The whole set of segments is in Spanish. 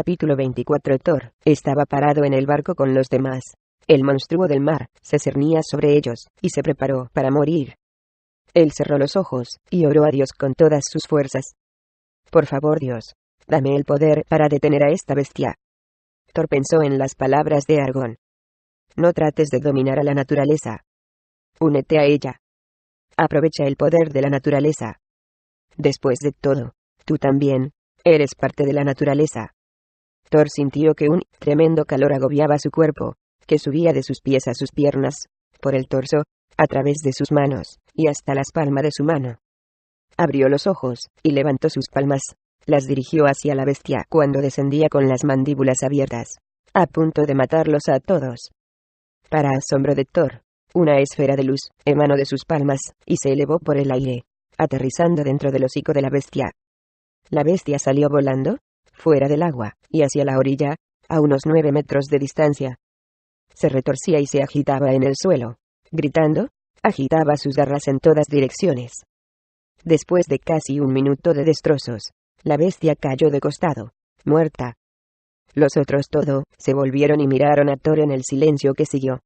Capítulo 24. Thor estaba parado en el barco con los demás. El monstruo del mar se cernía sobre ellos, y se preparó para morir. Él cerró los ojos, y oró a Dios con todas sus fuerzas. Por favor, Dios, dame el poder para detener a esta bestia. Thor pensó en las palabras de Aragorn. No trates de dominar a la naturaleza. Únete a ella. Aprovecha el poder de la naturaleza. Después de todo, tú también eres parte de la naturaleza. Thor sintió que un tremendo calor agobiaba su cuerpo, que subía de sus pies a sus piernas, por el torso, a través de sus manos, y hasta las palmas de su mano. Abrió los ojos, y levantó sus palmas, las dirigió hacia la bestia cuando descendía con las mandíbulas abiertas, a punto de matarlos a todos. Para asombro de Thor, una esfera de luz emanó de sus palmas, y se elevó por el aire, aterrizando dentro del hocico de la bestia. La bestia salió volando fuera del agua, y hacia la orilla, a unos 9 metros de distancia. Se retorcía y se agitaba en el suelo. Gritando, agitaba sus garras en todas direcciones. Después de casi un minuto de destrozos, la bestia cayó de costado, muerta. Los otros todos se volvieron y miraron a Thor en el silencio que siguió.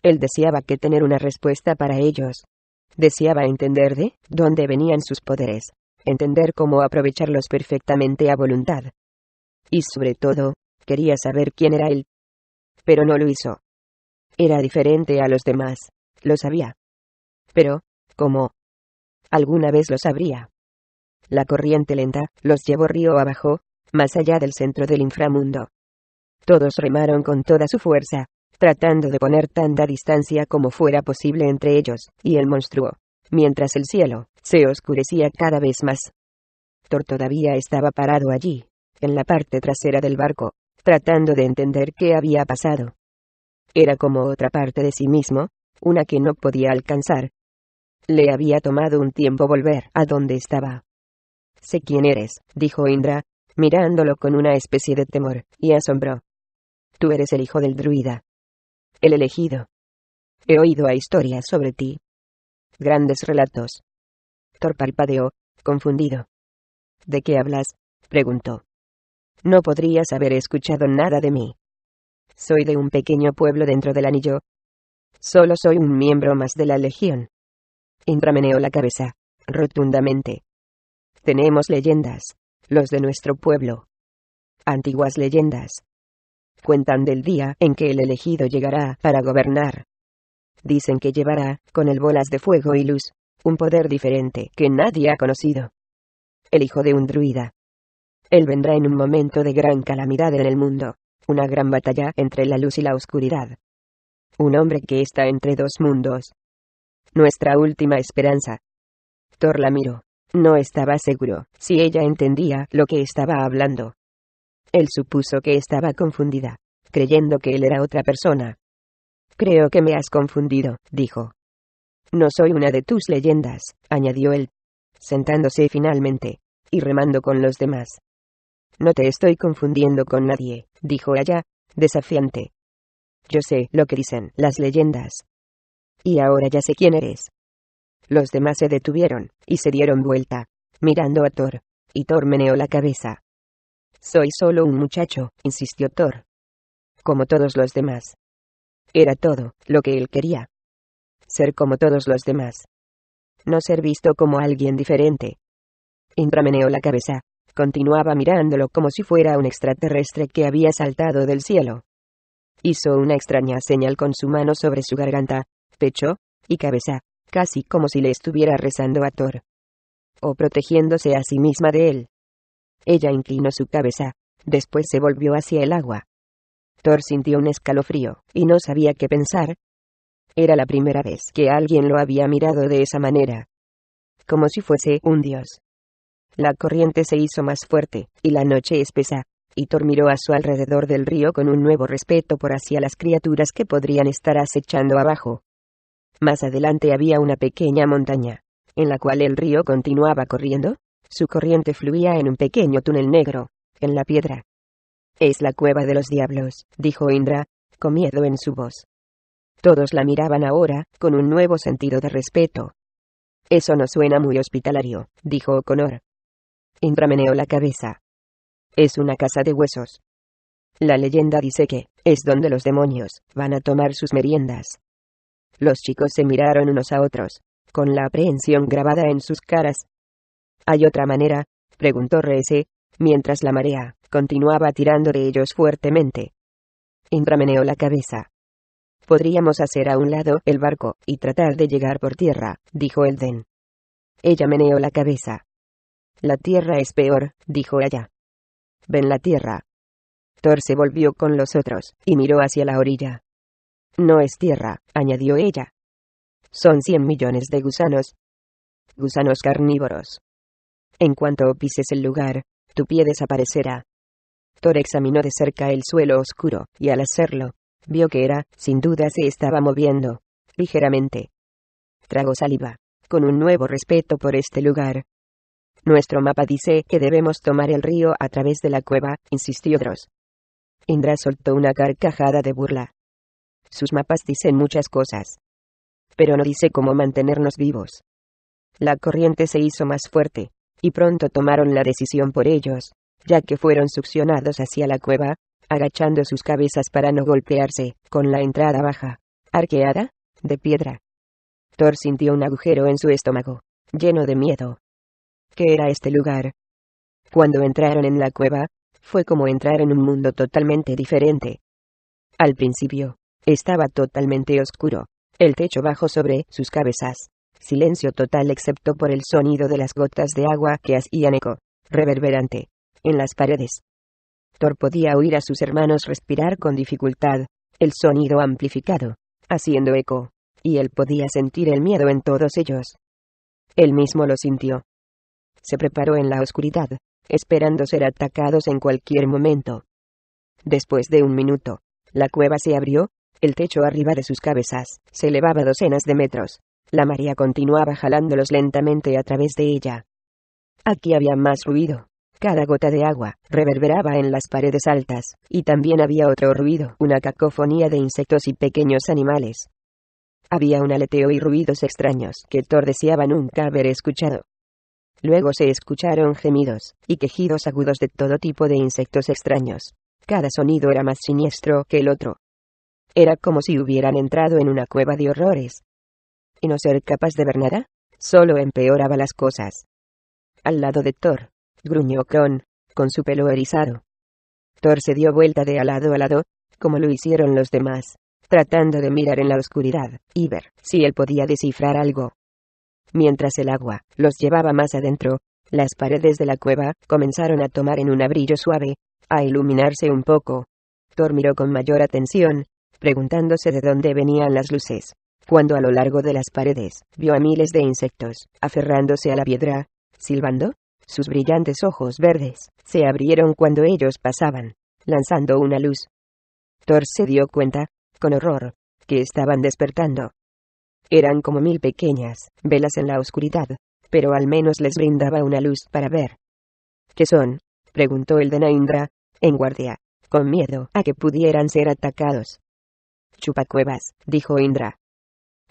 Él deseaba que tener una respuesta para ellos. Deseaba entender de dónde venían sus poderes, entender cómo aprovecharlos perfectamente a voluntad. Y sobre todo, quería saber quién era él. Pero no lo hizo. Era diferente a los demás, lo sabía. Pero, ¿cómo? Alguna vez lo sabría. La corriente lenta los llevó río abajo, más allá del centro del inframundo. Todos remaron con toda su fuerza, tratando de poner tanta distancia como fuera posible entre ellos y el monstruo, mientras el cielo se oscurecía cada vez más. Thor todavía estaba parado allí, en la parte trasera del barco, tratando de entender qué había pasado. Era como otra parte de sí mismo, una que no podía alcanzar. Le había tomado un tiempo volver a donde estaba. Sé quién eres, dijo Indra, mirándolo con una especie de temor y asombro. Tú eres el hijo del druida. El elegido. He oído historias sobre ti. Grandes relatos. Thor parpadeó, confundido. ¿De qué hablas?, preguntó. No podrías haber escuchado nada de mí. Soy de un pequeño pueblo dentro del anillo. Solo soy un miembro más de la legión. Indra meneó la cabeza, rotundamente. Tenemos leyendas, los de nuestro pueblo. Antiguas leyendas. Cuentan del día en que el elegido llegará para gobernar. Dicen que llevará, con él bolas de fuego y luz, un poder diferente que nadie ha conocido. El hijo de un druida. Él vendrá en un momento de gran calamidad en el mundo, una gran batalla entre la luz y la oscuridad. Un hombre que está entre dos mundos. Nuestra última esperanza. Thor la miró. No estaba seguro si ella entendía lo que estaba hablando. Él supuso que estaba confundida, creyendo que él era otra persona. Creo que me has confundido, dijo. No soy una de tus leyendas, añadió él, sentándose finalmente, y remando con los demás. No te estoy confundiendo con nadie, dijo ella, desafiante. Yo sé lo que dicen las leyendas. Y ahora ya sé quién eres. Los demás se detuvieron, y se dieron vuelta, mirando a Thor, y Thor meneó la cabeza. Soy solo un muchacho, insistió Thor. Como todos los demás. Era todo lo que él quería. Ser como todos los demás. No ser visto como alguien diferente. Indra meneó la cabeza, continuaba mirándolo como si fuera un extraterrestre que había saltado del cielo. Hizo una extraña señal con su mano sobre su garganta, pecho y cabeza, casi como si le estuviera rezando a Thor. O protegiéndose a sí misma de él. Ella inclinó su cabeza, después se volvió hacia el agua. Thor sintió un escalofrío, y no sabía qué pensar. Era la primera vez que alguien lo había mirado de esa manera. Como si fuese un dios. La corriente se hizo más fuerte, y la noche espesa, y Thor miró a su alrededor del río con un nuevo respeto por hacia las criaturas que podrían estar acechando abajo. Más adelante había una pequeña montaña, en la cual el río continuaba corriendo. Su corriente fluía en un pequeño túnel negro, en la piedra. Es la cueva de los diablos, dijo Indra, con miedo en su voz. Todos la miraban ahora, con un nuevo sentido de respeto. Eso no suena muy hospitalario, dijo Conor. Indra meneó la cabeza. es una casa de huesos. La leyenda dice que es donde los demonios van a tomar sus meriendas. Los chicos se miraron unos a otros, con la aprehensión grabada en sus caras. ¿Hay otra manera?, preguntó Reese, mientras la marea continuaba tirando de ellos fuertemente. Indra meneó la cabeza. Podríamos hacer a un lado el barco y tratar de llegar por tierra, dijo Elden. Ella meneó la cabeza. La tierra es peor, dijo ella. Ven la tierra. Thor se volvió con los otros y miró hacia la orilla. No es tierra, añadió ella. Son 100 millones de gusanos. Gusanos carnívoros. En cuanto pises el lugar, tu pie desaparecerá. Thor examinó de cerca el suelo oscuro, y al hacerlo, vio que sin duda se estaba moviendo, ligeramente. Tragó saliva, con un nuevo respeto por este lugar. Nuestro mapa dice que debemos tomar el río a través de la cueva, insistió Dross. Indra soltó una carcajada de burla. Sus mapas dicen muchas cosas, pero no dice cómo mantenernos vivos. La corriente se hizo más fuerte, y pronto tomaron la decisión por ellos, ya que fueron succionados hacia la cueva, agachando sus cabezas para no golpearse con la entrada baja, arqueada, de piedra. Thor sintió un agujero en su estómago, lleno de miedo. ¿Qué era este lugar? Cuando entraron en la cueva, fue como entrar en un mundo totalmente diferente. Al principio, estaba totalmente oscuro, el techo bajo sobre sus cabezas. Silencio total excepto por el sonido de las gotas de agua que hacían eco, reverberante, en las paredes. Thor podía oír a sus hermanos respirar con dificultad, el sonido amplificado, haciendo eco, y él podía sentir el miedo en todos ellos. Él mismo lo sintió. Se preparó en la oscuridad, esperando ser atacados en cualquier momento. Después de un minuto, la cueva se abrió, el techo arriba de sus cabezas se elevaba docenas de metros. La marea continuaba jalándolos lentamente a través de ella. Aquí había más ruido. Cada gota de agua reverberaba en las paredes altas, y también había otro ruido, una cacofonía de insectos y pequeños animales. Había un aleteo y ruidos extraños que Thor deseaba nunca haber escuchado. Luego se escucharon gemidos y quejidos agudos de todo tipo de insectos extraños. Cada sonido era más siniestro que el otro. Era como si hubieran entrado en una cueva de horrores. Y no ser capaz de ver nada, solo empeoraba las cosas. Al lado de Thor, gruñó Kron, con su pelo erizado. Thor se dio vuelta de lado a lado, como lo hicieron los demás, tratando de mirar en la oscuridad, y ver si él podía descifrar algo. Mientras el agua los llevaba más adentro, las paredes de la cueva comenzaron a tomar en un brillo suave, a iluminarse un poco. Thor miró con mayor atención, preguntándose de dónde venían las luces. Cuando a lo largo de las paredes, vio a miles de insectos, aferrándose a la piedra, silbando. Sus brillantes ojos verdes se abrieron cuando ellos pasaban, lanzando una luz. Thor se dio cuenta, con horror, que estaban despertando. Eran como 1000 pequeñas velas en la oscuridad, pero al menos les brindaba una luz para ver. ¿Qué son?, preguntó el de Indra, en guardia, con miedo a que pudieran ser atacados. Chupacuevas, dijo Indra.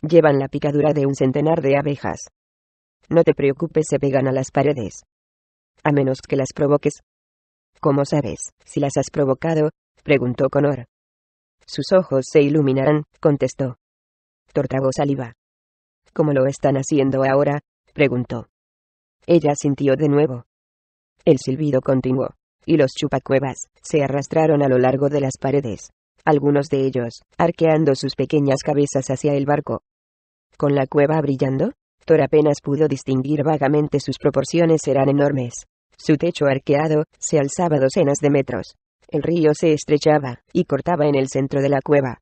Llevan la picadura de un centenar de abejas. No te preocupes, se pegan a las paredes. A menos que las provoques. ¿Cómo sabes si las has provocado?, preguntó Connor. Sus ojos se iluminarán, contestó. Thor tragó saliva. ¿Cómo lo están haciendo ahora?, preguntó. Ella sintió de nuevo. El silbido continuó, y los chupacuevas se arrastraron a lo largo de las paredes, algunos de ellos arqueando sus pequeñas cabezas hacia el barco. Con la cueva brillando, Thor apenas pudo distinguir vagamente sus proporciones eran enormes. Su techo arqueado se alzaba docenas de metros. El río se estrechaba y cortaba en el centro de la cueva.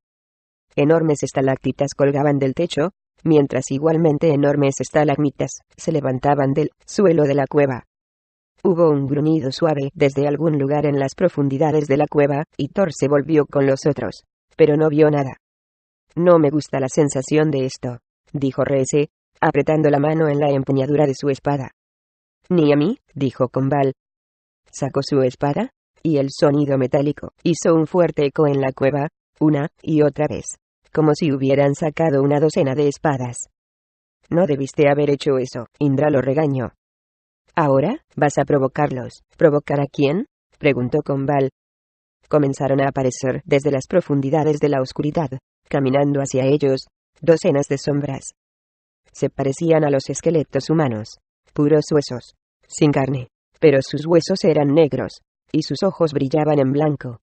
Enormes estalactitas colgaban del techo, mientras igualmente enormes estalagmitas se levantaban del suelo de la cueva. Hubo un gruñido suave desde algún lugar en las profundidades de la cueva, y Thor se volvió con los otros, pero no vio nada. No me gusta la sensación de esto, dijo Reese, apretando la mano en la empuñadura de su espada. Ni a mí, dijo Combal. Sacó su espada, y el sonido metálico hizo un fuerte eco en la cueva, una y otra vez, como si hubieran sacado una docena de espadas. No debiste haber hecho eso, Indra lo regañó. Ahora, vas a provocarlos. ¿Provocar a quién?, preguntó Combal. Comenzaron a aparecer desde las profundidades de la oscuridad, caminando hacia ellos, docenas de sombras. Se parecían a los esqueletos humanos, puros huesos, sin carne, pero sus huesos eran negros, y sus ojos brillaban en blanco.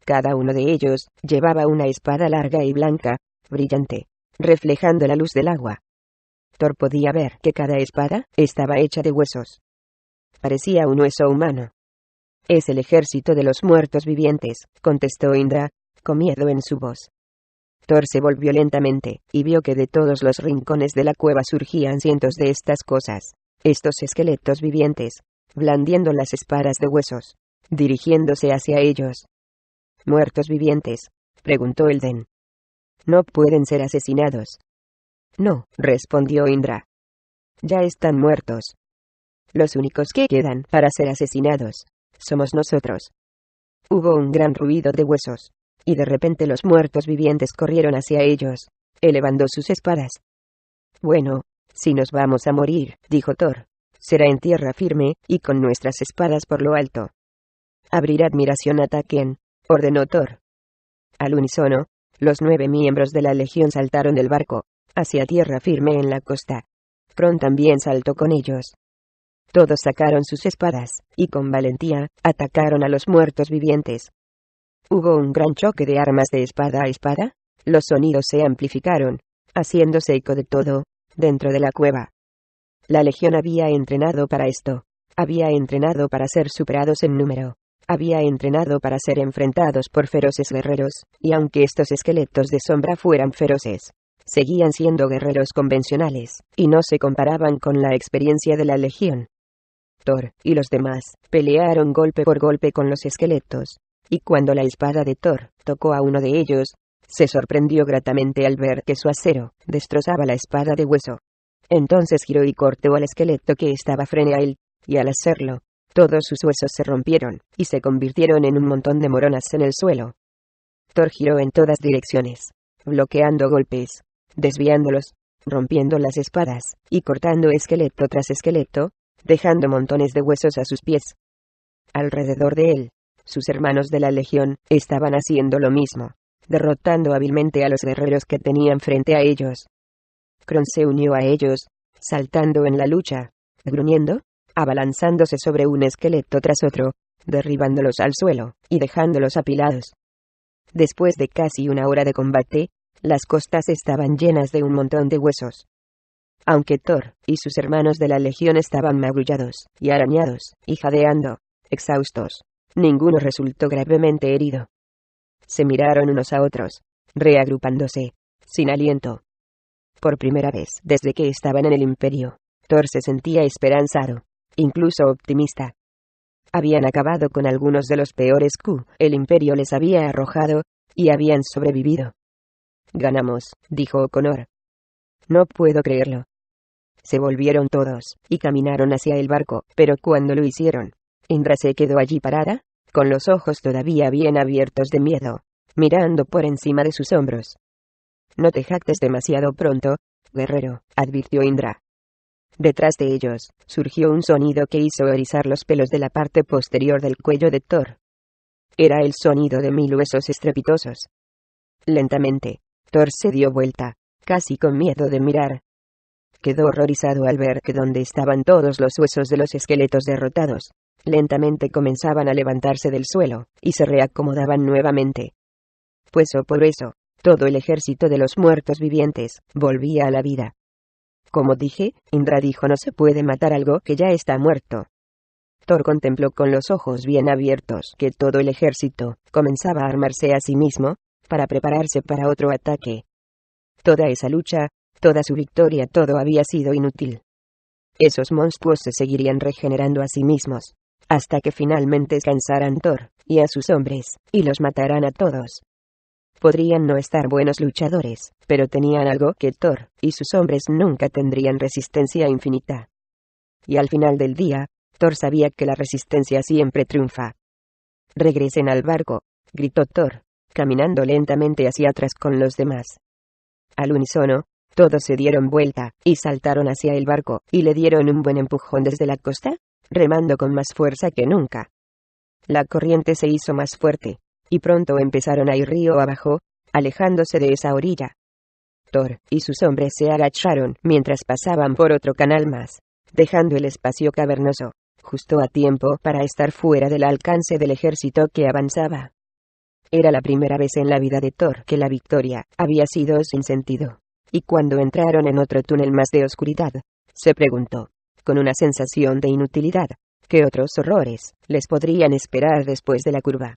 Cada uno de ellos llevaba una espada larga y blanca, brillante, reflejando la luz del agua. Thor podía ver que cada espada estaba hecha de huesos. Parecía un hueso humano. «Es el ejército de los muertos vivientes», contestó Indra, con miedo en su voz. Thor se volvió lentamente, y vio que de todos los rincones de la cueva surgían cientos de estas cosas, estos esqueletos vivientes, blandiendo las espadas de huesos, dirigiéndose hacia ellos. «¿Muertos vivientes?», preguntó Elden. «¿No pueden ser asesinados?». «No», respondió Indra. «Ya están muertos. Los únicos que quedan para ser asesinados somos nosotros». Hubo un gran ruido de huesos, y de repente los muertos vivientes corrieron hacia ellos, elevando sus espadas. «Bueno, si nos vamos a morir», dijo Thor, «será en tierra firme, y con nuestras espadas por lo alto». «Abrir admiración, ataquen», ordenó Thor. Al unísono, los 9 miembros de la legión saltaron del barco, hacia tierra firme en la costa. Kron también saltó con ellos. Todos sacaron sus espadas, y con valentía, atacaron a los muertos vivientes. Hubo un gran choque de armas de espada a espada. Los sonidos se amplificaron, haciéndose eco de todo, dentro de la cueva. La legión había entrenado para esto. Había entrenado para ser superados en número. Había entrenado para ser enfrentados por feroces guerreros, y aunque estos esqueletos de sombra fueran feroces, seguían siendo guerreros convencionales, y no se comparaban con la experiencia de la legión. Thor y los demás pelearon golpe por golpe con los esqueletos, y cuando la espada de Thor tocó a uno de ellos, se sorprendió gratamente al ver que su acero destrozaba la espada de hueso. Entonces giró y cortó al esqueleto que estaba frente a él, y al hacerlo, todos sus huesos se rompieron, y se convirtieron en un montón de moronas en el suelo. Thor giró en todas direcciones, bloqueando golpes, desviándolos, rompiendo las espadas, y cortando esqueleto tras esqueleto, dejando montones de huesos a sus pies. Alrededor de él, sus hermanos de la legión estaban haciendo lo mismo, derrotando hábilmente a los guerreros que tenían frente a ellos. Kron se unió a ellos, saltando en la lucha, gruñendo, abalanzándose sobre un esqueleto tras otro, derribándolos al suelo, y dejándolos apilados. Después de casi una hora de combate, las costas estaban llenas de un montón de huesos. Aunque Thor y sus hermanos de la legión estaban magullados, y arañados, y jadeando, exhaustos, ninguno resultó gravemente herido. Se miraron unos a otros, reagrupándose, sin aliento. Por primera vez desde que estaban en el Imperio, Thor se sentía esperanzado, incluso optimista. Habían acabado con algunos de los peores que el Imperio les había arrojado, y habían sobrevivido. «Ganamos», dijo O'Connor. «No puedo creerlo». Se volvieron todos, y caminaron hacia el barco, pero cuando lo hicieron, Indra se quedó allí parada, con los ojos todavía bien abiertos de miedo, mirando por encima de sus hombros. «No te jactes demasiado pronto, guerrero», advirtió Indra. Detrás de ellos, surgió un sonido que hizo erizar los pelos de la parte posterior del cuello de Thor. Era el sonido de 1000 huesos estrepitosos. Lentamente, Thor se dio vuelta, casi con miedo de mirar. Quedó horrorizado al ver que donde estaban todos los huesos de los esqueletos derrotados, lentamente comenzaban a levantarse del suelo, y se reacomodaban nuevamente. Pues o por eso, todo el ejército de los muertos vivientes volvía a la vida. Como dije, Indra dijo, no se puede matar algo que ya está muerto. Thor contempló con los ojos bien abiertos que todo el ejército comenzaba a armarse a sí mismo, para prepararse para otro ataque. Toda esa lucha, toda su victoria, todo había sido inútil. Esos monstruos se seguirían regenerando a sí mismos, hasta que finalmente cansaran Thor y a sus hombres, y los matarán a todos. Podrían no estar buenos luchadores, pero tenían algo que Thor y sus hombres nunca tendrían: resistencia infinita. Y al final del día, Thor sabía que la resistencia siempre triunfa. «Regresen al barco», gritó Thor, caminando lentamente hacia atrás con los demás. Al unísono, todos se dieron vuelta, y saltaron hacia el barco, y le dieron un buen empujón desde la costa, remando con más fuerza que nunca. La corriente se hizo más fuerte, y pronto empezaron a ir río abajo, alejándose de esa orilla. Thor y sus hombres se agacharon mientras pasaban por otro canal más, dejando el espacio cavernoso, justo a tiempo para estar fuera del alcance del ejército que avanzaba. Era la primera vez en la vida de Thor que la victoria había sido sin sentido, y cuando entraron en otro túnel más de oscuridad, se preguntó, con una sensación de inutilidad, qué otros horrores les podrían esperar después de la curva.